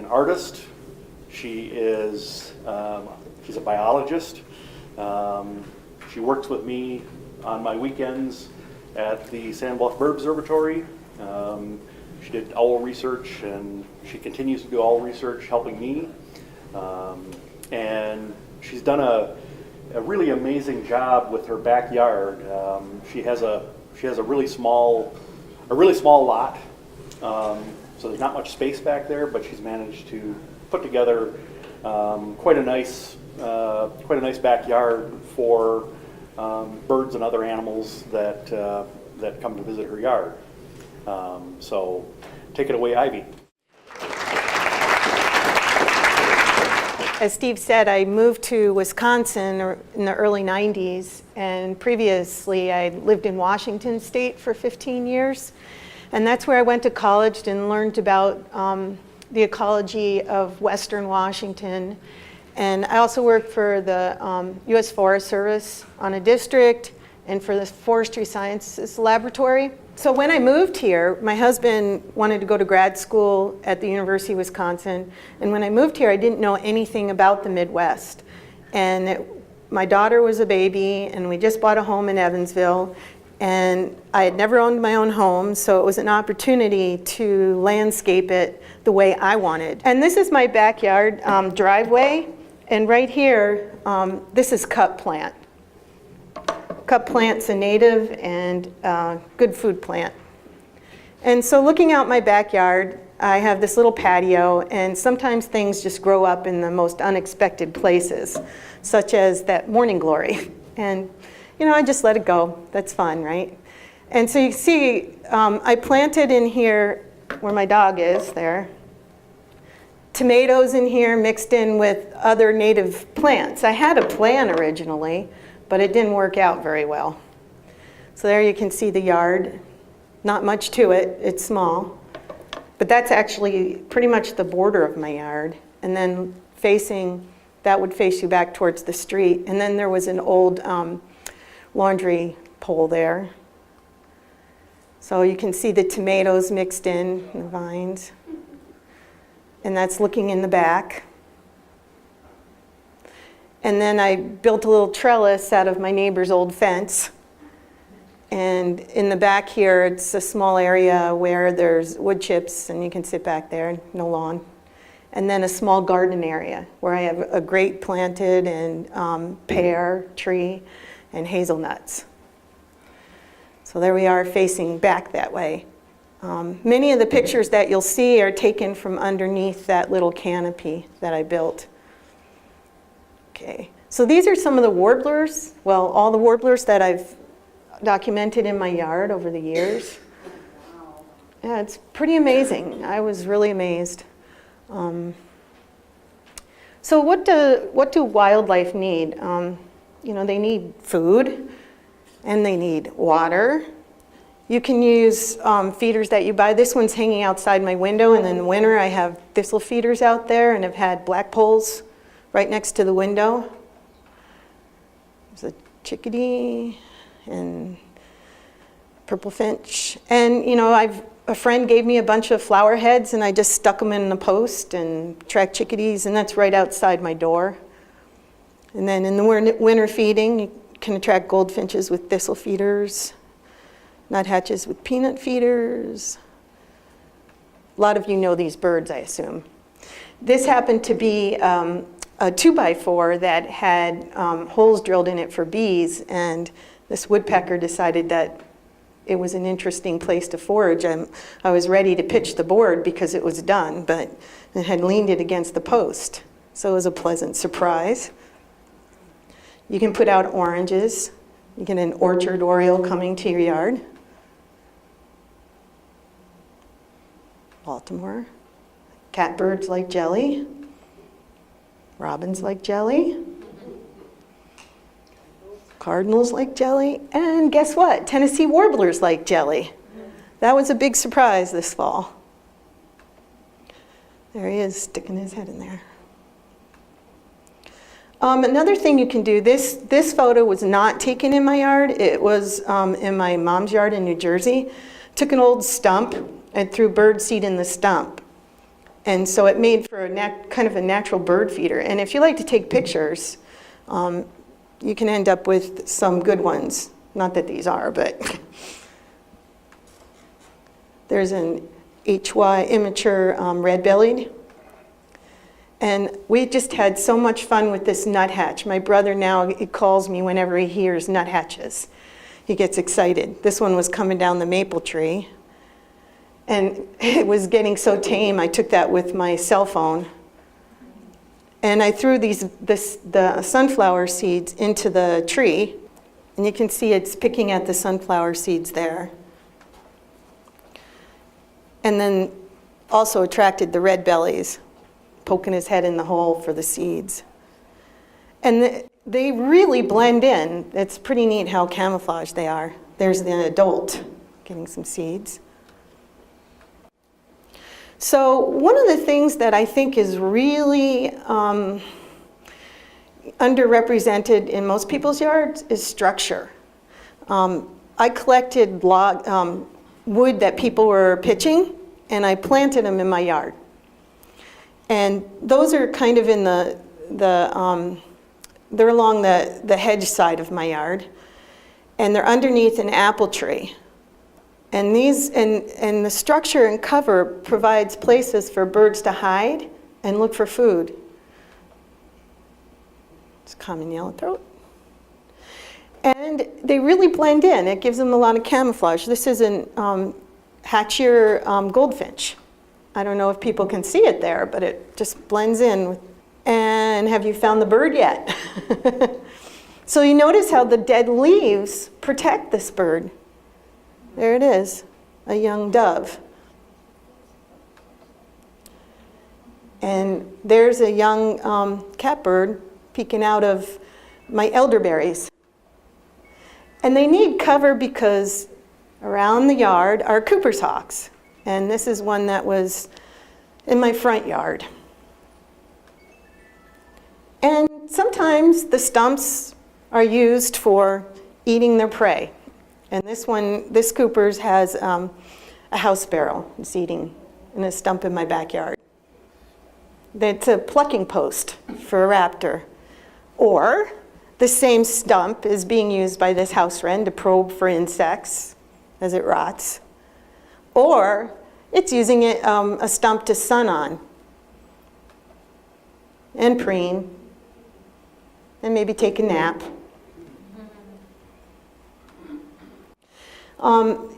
an artist. She is, she's a biologist. She works with me on my weekends at the San Bluff Bird Observatory. She did owl research, and she continues to do owl research helping me. And she's done a really amazing job with her backyard. She has a really small lot, so there's not much space back there, but she's managed to put together quite a nice backyard for birds and other animals that come to visit her yard. So take it away, Ivy. As Steve said, I moved to Wisconsin in the early 90s, and previously I lived in Washington State for 15 years. And that's where I went to college and learned about the ecology of Western Washington. And I also worked for the U.S. Forest Service on a district and for the Forestry Sciences Laboratory. So when I moved here, my husband wanted to go to grad school at the University of Wisconsin. And when I moved here, I didn't know anything about the Midwest. And my daughter was a baby, and we just bought a home in Evansville. And I had never owned my own home, so it was an opportunity to landscape it the way I wanted. And this is my backyard driveway. And right here, this is cut plant. Cut plant's a native and good food plant. And so looking out my backyard, I have this little patio, and sometimes things just grow up in the most unexpected places, such as that morning glory. And I just let it go. That's fun, right? And so you see, I planted in here where my dog is there, tomatoes in here mixed in with other native plants. I had a plan originally, but it didn't work out very well. So there you can see the yard. Not much to it, it's small. But that's actually pretty much the border of my yard. And then that would face you back towards the street. And then there was an old laundry pole there. So you can see the tomatoes mixed in, the vines. And that's looking in the back. And then I built a little trellis out of my neighbor's old fence. And in the back here, it's a small area where there's wood chips, and you can sit back there, no lawn. And then a small garden area where I have a grape planted, and pear tree, and hazelnuts. So there we are facing back that way. Many of the pictures that you'll see are taken from underneath that little canopy that I built. Okay, so these are some of the warblers. Well, all the warblers that I've documented in my yard over the years. Yeah, it's pretty amazing. I was really amazed. So what do wildlife need? They need food, and they need water. You can use feeders that you buy. This one's hanging outside my window, and in the winter I have thistle feeders out there, and I've had black poles right next to the window. There's a chickadee and purple finch. And a friend gave me a bunch of flower heads, and I just stuck them in the post and tracked chickadees, and that's right outside my door. And then in the winter feeding, you can attract goldfinches with thistle feeders, nuthatches with peanut feeders. A lot of you know these birds, I assume. This happened to be a 2x4 that had holes drilled in it for bees, and this woodpecker decided that it was an interesting place to forage. I was ready to pitch the board because it was done, but it had leaned it against the post. So it was a pleasant surprise. You can put out oranges. You get an orchard oriole coming to your yard. Baltimore. Catbirds like jelly. Robins like jelly. Cardinals like jelly. And guess what? Tennessee warblers like jelly. That was a big surprise this fall. There he is, sticking his head in there. Another thing you can do, this photo was not taken in my yard. It was in my mom's yard in New Jersey. Took an old stump and threw bird seed in the stump. And so it made for kind of a natural bird feeder. And if you like to take pictures, you can end up with some good ones. Not that these are, but there's an HY immature red-bellied. And we just had so much fun with this nuthatch. My brother now, he calls me whenever he hears nuthatches. He gets excited. This one was coming down the maple tree. And it was getting so tame, I took that with my cell phone. And I threw the sunflower seeds into the tree. And you can see it's picking at the sunflower seeds there. And then also attracted the red bellies, poking his head in the hole for the seeds. And they really blend in. It's pretty neat how camouflaged they are. There's the adult getting some seeds. So one of the things that I think is really underrepresented in most people's yards is structure. I collected wood that people were pitching, and I planted them in my yard. And those are kind of in they're along the hedge side of my yard, and they're underneath an apple tree. And the structure and cover provides places for birds to hide and look for food. It's common yellowthroat. And they really blend in. It gives them a lot of camouflage. This is an Hatchier goldfinch. I don't know if people can see it there, but it just blends in. And have you found the bird yet? So you notice how the dead leaves protect this bird. There it is, a young dove. And there's a young catbird peeking out of my elderberries. And they need cover because around the yard are Cooper's hawks. And this is one that was in my front yard. And sometimes the stumps are used for eating their prey. And this Cooper's has a house sparrow. It's eating in a stump in my backyard. It's a plucking post for a raptor. Or the same stump is being used by this house wren to probe for insects as it rots. Or it's using it, a stump to sun on and preen and maybe take a nap.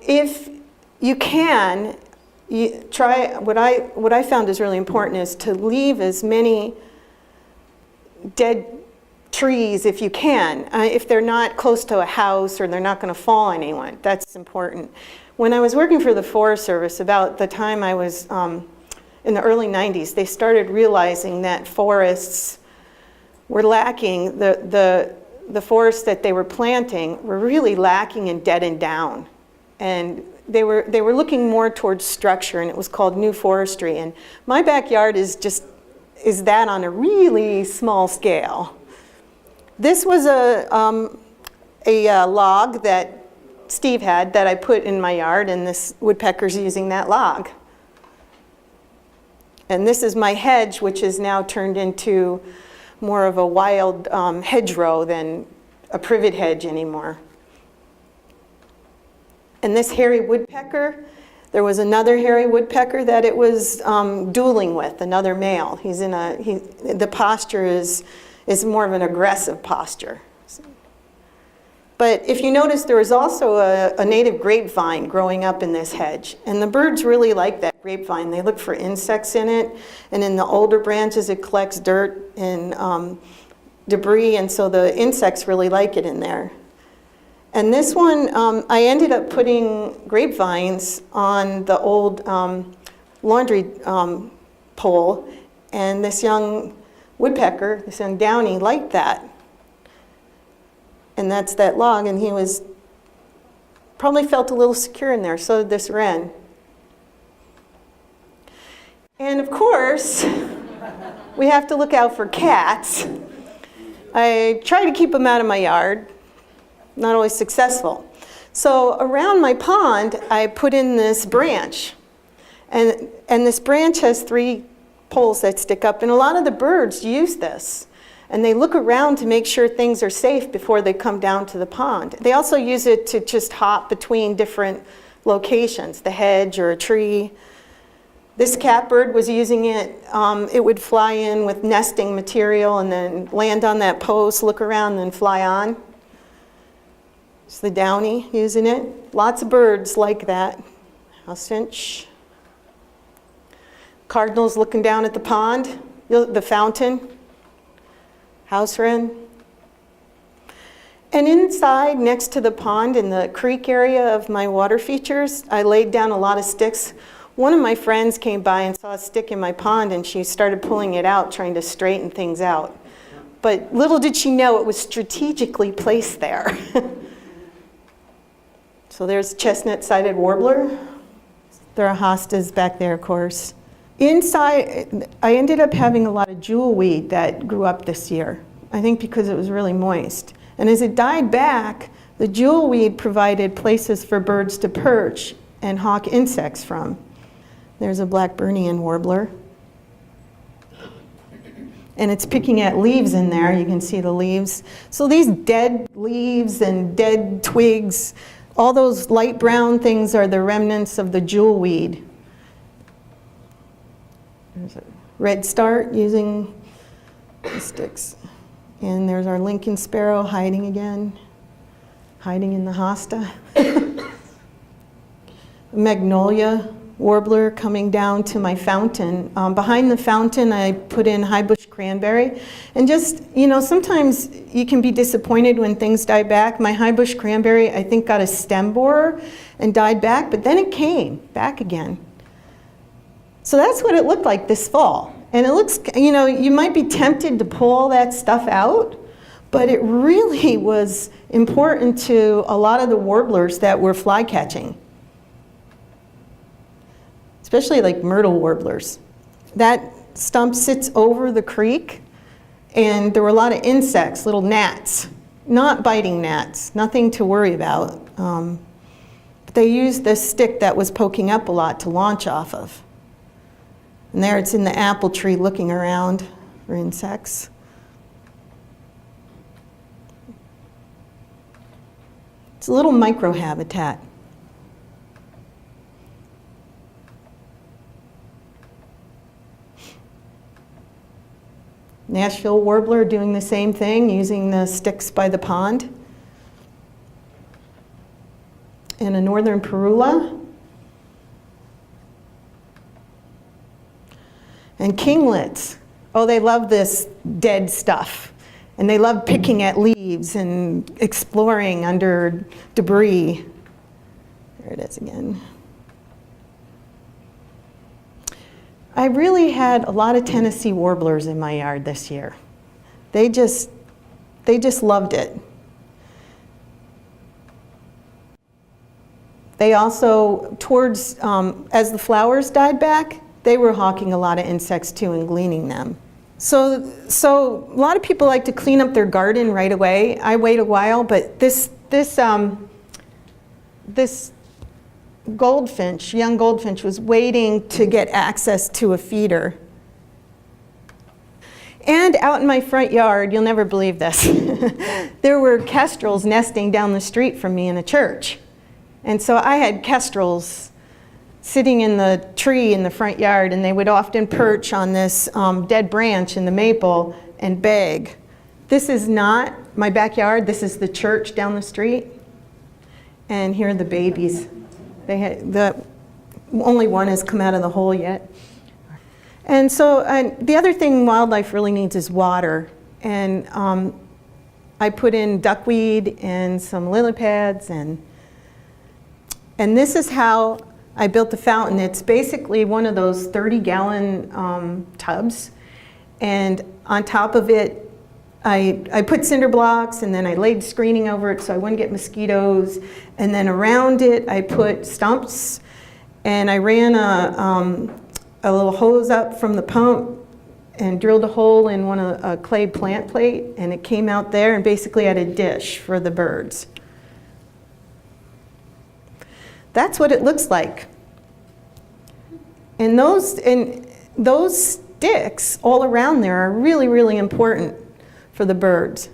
If you can, try, what I found is really important is to leave as many dead trees if you can. If they're not close to a house or they're not going to fall on anyone, that's important. When I was working for the Forest Service, about the time I was in the early 90s, they started realizing that forests were lacking, the forests that they were planting were really lacking in deadened down. And they were looking more towards structure, and it was called new forestry. And my backyard is that on a really small scale. This was a log that Steve had that I put in my yard, and this woodpecker's using that log. And this is my hedge, which is now turned into more of a wild hedgerow than a privet hedge anymore. And this hairy woodpecker, there was another hairy woodpecker that it was dueling with, another male. The posture is more of an aggressive posture. But if you notice, there was also a native grapevine growing up in this hedge. And the birds really like that grapevine. They look for insects in it. And in the older branches, it collects dirt and debris. And so the insects really like it in there. And this one, I ended up putting grapevines on the old laundry pole. And this young woodpecker, this young downy, liked that. And that's that log, and he probably felt a little secure in there, so did this wren. And of course, we have to look out for cats. I try to keep them out of my yard, not always successful. So around my pond, I put in this branch. And this branch has three poles that stick up, and a lot of the birds use this. And they look around to make sure things are safe before they come down to the pond. They also use it to just hop between different locations, the hedge or a tree. This catbird was using it. It would fly in with nesting material and then land on that post, look around, and then fly on. It's the downy using it. Lots of birds like that. House finch. Cardinals looking down at the pond, the fountain. House wren. And inside, next to the pond, in the creek area of my water features, I laid down a lot of sticks. One of my friends came by and saw a stick in my pond, and she started pulling it out, trying to straighten things out. But little did she know it was strategically placed there. So there's chestnut-sided warbler. There are hostas back there, of course. Inside, I ended up having a lot of jewelweed that grew up this year, I think because it was really moist. And as it died back, the jewelweed provided places for birds to perch and hawk insects from. There's a Blackburnian warbler. And it's picking at leaves in there. You can see the leaves. So these dead leaves and dead twigs, all those light brown things are the remnants of the jewelweed. There's a red start using the sticks. And there's our Lincoln sparrow hiding again, hiding in the hosta. Magnolia warbler coming down to my fountain. Behind the fountain, I put in high bush cranberry. And just, sometimes you can be disappointed when things die back. My high bush cranberry, I think, got a stem borer and died back, but then it came back again. So that's what it looked like this fall. And it looks, you might be tempted to pull all that stuff out, but it really was important to a lot of the warblers that were fly catching, especially like myrtle warblers. That stump sits over the creek, and there were a lot of insects, little gnats, not biting gnats, nothing to worry about. But they used this stick that was poking up a lot to launch off of. And there it's in the apple tree looking around for insects. It's a little microhabitat. Nashville warbler doing the same thing, using the sticks by the pond. And a northern parula. And kinglets, they love this dead stuff. And they love picking at leaves and exploring under debris. There it is again. I really had a lot of Tennessee warblers in my yard this year. They just loved it. They also, as the flowers died back, they were hawking a lot of insects too and gleaning them. So a lot of people like to clean up their garden right away. I wait a while, but this goldfinch, young goldfinch, was waiting to get access to a feeder. And out in my front yard, you'll never believe this, there were kestrels nesting down the street from me in a church. And so I had kestrels sitting in the tree in the front yard, and they would often perch on this dead branch in the maple and beg. This is not my backyard, this is the church down the street. And here are the babies. Only one has come out of the hole yet. And so the other thing wildlife really needs is water. And I put in duckweed and some lily pads, and this is how I built the fountain. It's basically one of those 30-gallon tubs, and on top of it, I put cinder blocks, and then I laid screening over it so I wouldn't get mosquitoes, and then around it I put stumps, and I ran a little hose up from the pump and drilled a hole in a clay plant plate, and it came out there, and basically I had a dish for the birds. That's what it looks like. And those sticks all around there are really, really important for the birds.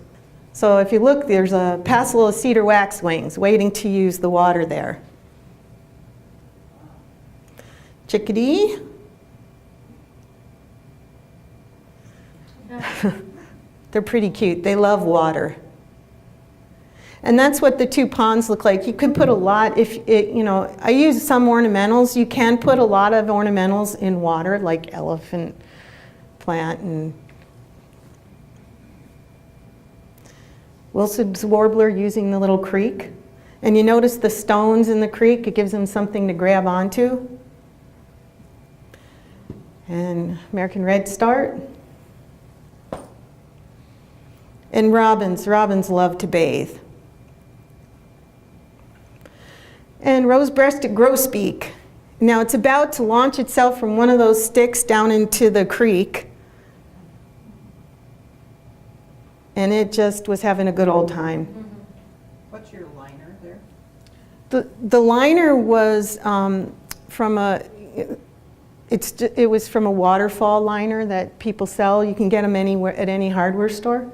So if you look, there's a passel of cedar waxwings waiting to use the water there. Chickadee. They're pretty cute. They love water. And that's what the two ponds look like. You could put a lot, I use some ornamentals. You can put a lot of ornamentals in water, like elephant plant and Wilson's warbler using the little creek. And you notice the stones in the creek, it gives them something to grab onto. And American redstart. And robins love to bathe. And rose-breasted grosbeak. Now it's about to launch itself from one of those sticks down into the creek. And it just was having a good old time. Mm-hmm. What's your liner there? The liner was from it was from a waterfall liner that people sell. You can get them anywhere at any hardware store.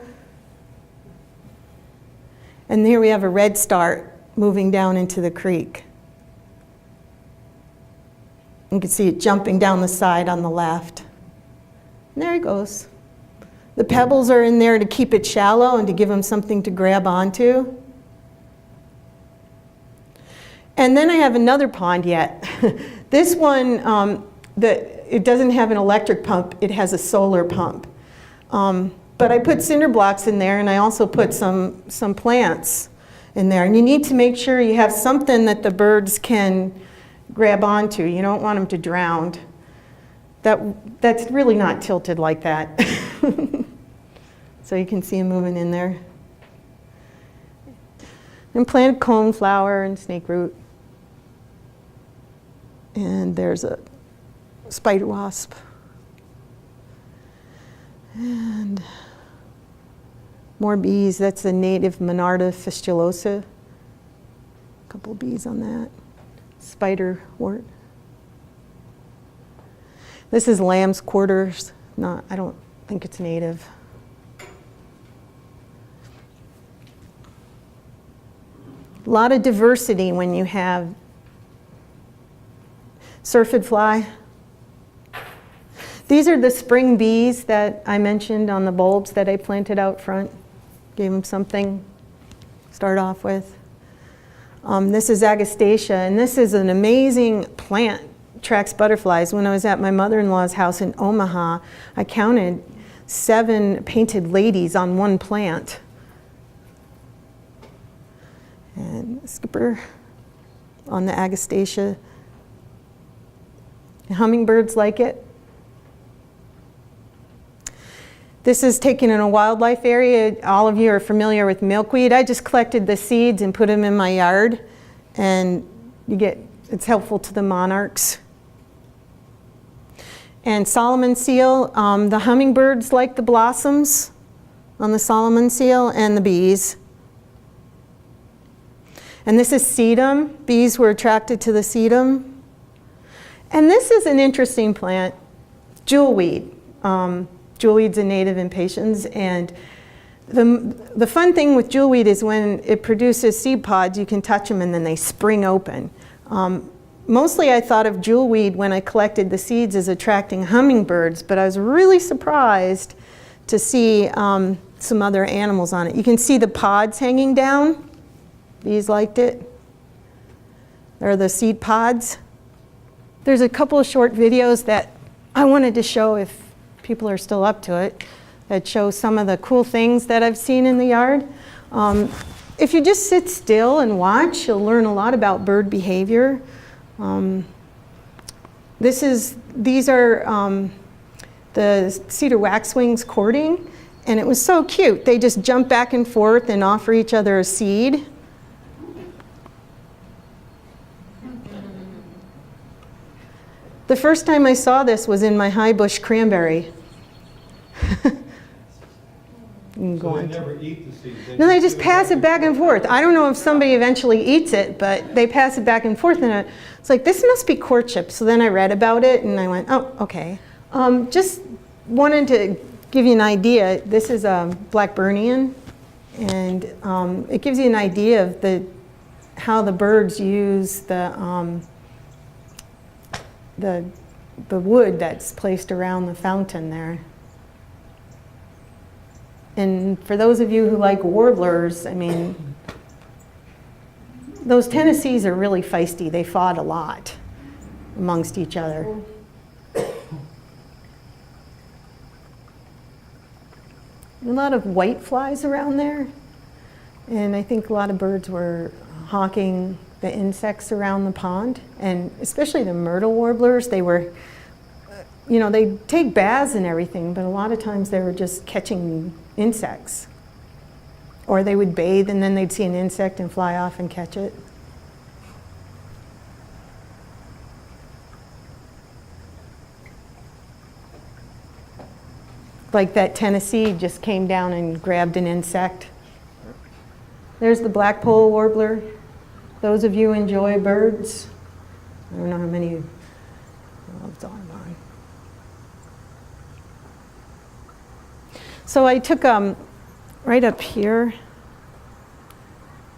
And here we have a redstart moving down into the creek. You can see it jumping down the side on the left. And there he goes. The pebbles are in there to keep it shallow and to give him something to grab onto. And then I have another pond yet. This one, it doesn't have an electric pump, it has a solar pump. But I put cinder blocks in there, and I also put some plants in there. And you need to make sure you have something that the birds can grab onto. You don't want them to drown. That's really not tilted like that. So you can see them moving in there. And planted coneflower and snake root. And there's a spider wasp. And more bees. That's a native Monarda fistulosa. A couple bees on that. Spider wort. This is lamb's quarters. I don't think it's native. A lot of diversity when you have syrphid fly. These are the spring bees that I mentioned on the bulbs that I planted out front. Gave them something to start off with. This is Agastacia, and this is an amazing plant, attracts butterflies. When I was at my mother-in-law's house in Omaha, I counted 7 painted ladies on one plant. And skipper on the Agastacia. Hummingbirds like it. This is taken in a wildlife area. All of you are familiar with milkweed. I just collected the seeds and put them in my yard, and it's helpful to the monarchs. And Solomon seal, the hummingbirds like the blossoms on the Solomon seal, and the bees. And this is sedum. Bees were attracted to the sedum. And this is an interesting plant, jewelweed. Jewelweed's a native in Patience, and the fun thing with jewelweed is when it produces seed pods, you can touch them and then they spring open. Mostly I thought of jewelweed when I collected the seeds as attracting hummingbirds, but I was really surprised to see some other animals on it. You can see the pods hanging down. Bees liked it. There are the seed pods. There's a couple of short videos that I wanted to show if people are still up to it, that show some of the cool things that I've seen in the yard. If you just sit still and watch, you'll learn a lot about bird behavior. These are the cedar waxwings courting, and it was so cute. They just jump back and forth and offer each other a seed. The first time I saw this was in my high bush cranberry. So they never eat the seeds? No, they just pass it back and forth. I don't know if somebody eventually eats it, but they pass it back and forth. And it's like, this must be courtship. So then I read about it and I went, oh, okay. Just wanted to give you an idea. This is a Blackburnian, and it gives you an idea of how the birds use the wood that's placed around the fountain there. And for those of you who like warblers, I mean, those Tennessees are really feisty. They fought a lot amongst each other. A lot of white flies around there, and I think a lot of birds were hawking the insects around the pond, and especially the myrtle warblers. They were, they take baths and everything, but a lot of times they were just catching insects. Or they would bathe and then they'd see an insect and fly off and catch it. Like that Tennessee just came down and grabbed an insect. There's the blackpoll warbler. Those of you who enjoy birds. I don't know how many. Oh, it's on. So I took right up here.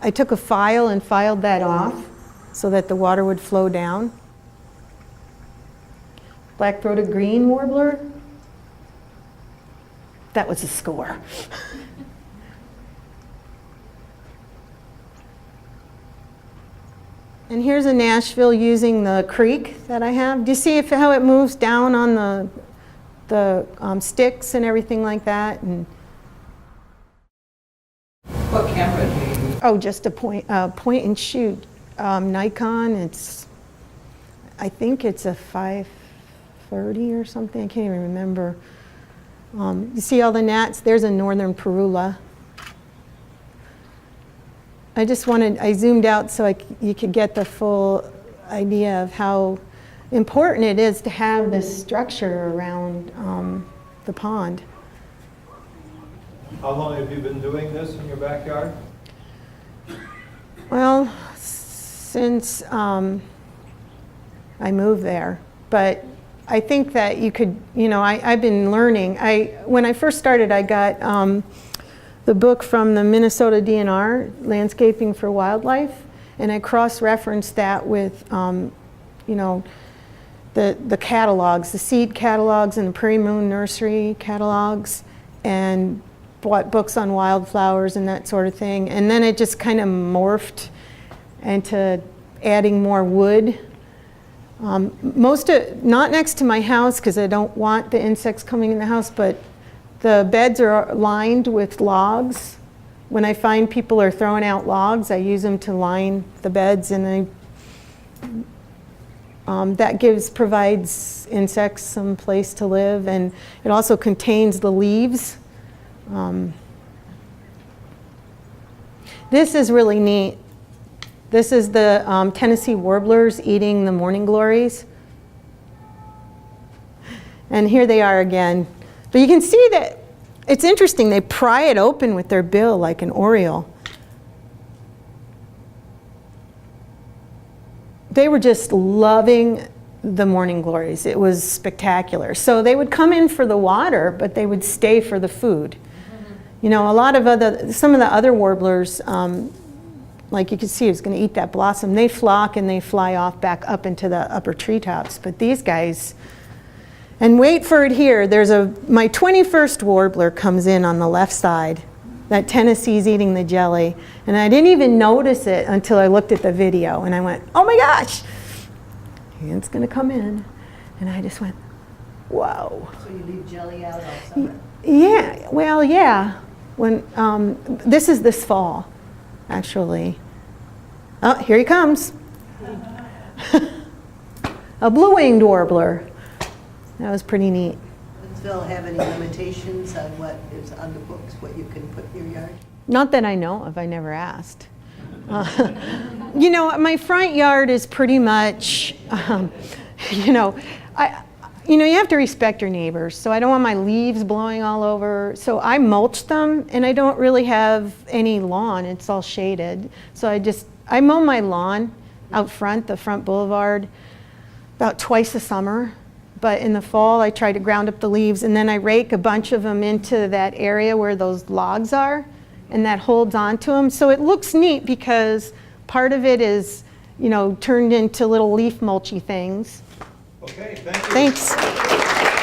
I took a file and filed that off so that the water would flow down. Black-throated green warbler. That was a score. And here's a Nashville using the creek that I have. Do you see how it moves down on the sticks and everything like that? And What camera do you use? oh, just a point and shoot. Nikon. I think it's a 530 or something. I can't even remember. You see all the gnats? There's a northern parula. I zoomed out so you could get the full idea of how important it is to have this structure around the pond. How long have you been doing this in your backyard? Well, since I moved there, but I think that you could, I've been learning. When I first started, I got the book from the Minnesota DNR, Landscaping for Wildlife, and I cross-referenced that with, the catalogs, the seed catalogs and the Prairie Moon Nursery catalogs, and bought books on wildflowers and that sort of thing. And then it just kind of morphed into adding more wood. Not next to my house because I don't want the insects coming in the house, but the beds are lined with logs. When I find people are throwing out logs, I use them to line the beds, and that provides insects some place to live, and it also contains the leaves. This is really neat. This is the Tennessee warblers eating the morning glories. And here they are again. But you can see that it's interesting. They pry it open with their bill like an oriole. They were just loving the morning glories. It was spectacular. So they would come in for the water, but they would stay for the food. Some of the other warblers, like you can see, is going to eat that blossom. They flock and they fly off back up into the upper treetops. But these guys, and wait for it here, my 21st warbler comes in on the left side. That Tennessee's eating the jelly. And I didn't even notice it until I looked at the video. And I went, oh my gosh, it's going to come in. And I just went, whoa. So you leave jelly out all summer? Yeah, well, yeah. This is this fall, actually. Oh, here he comes. A blue-winged warbler. That was pretty neat. Does Phil have any limitations on what is on the books, what you can put in your yard? Not that I know of. I never asked. My front yard is pretty much, you have to respect your neighbors. So I don't want my leaves blowing all over. So I mulch them, and I don't really have any lawn. It's all shaded. So I mow my lawn out front, the front boulevard, about twice a summer. But in the fall, I try to ground up the leaves, and then I rake a bunch of them into that area where those logs are, and that holds on to them. So it looks neat because part of it is, you know, turned into little leaf mulchy things. Okay, thank you. Thanks.